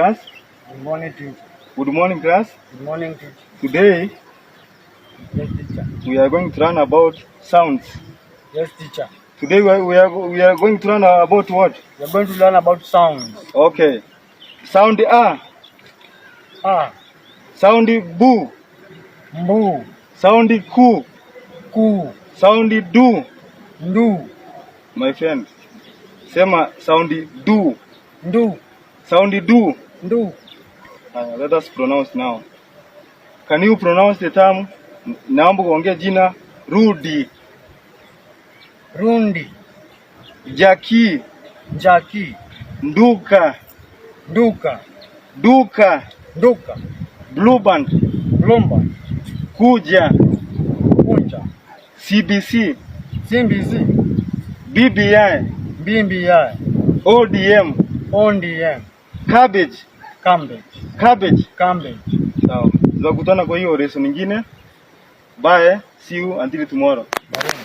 Class? Good morning, teacher. Good morning, class. Good morning, teacher. Today, Yes, teacher. we are going to learn about sounds. Yes, teacher. Today, we are going to learn about what? We are going to learn about sounds. Okay. Sound A. Ah. Sound boo. Boo. Sound ku. Ku. Sound do. Do. My friend, sema sound do. Do. Sound do. Do. Let us pronounce now. Can you pronounce the term? Naomba kuongea jina rudi. Rundi. Jaki. Jaki. Nduka. Duka. Duka. Duka. Blue band. Blomba. Kuja. Kunja. CBC. Cimbis. BBI. BBI. ODM. ODM. Cabbage. Cabbage. Cabbage. Cabbage. Sawa. Tutakutana kwa hiyo lesson nyingine. Bye. See you until tomorrow. Bye.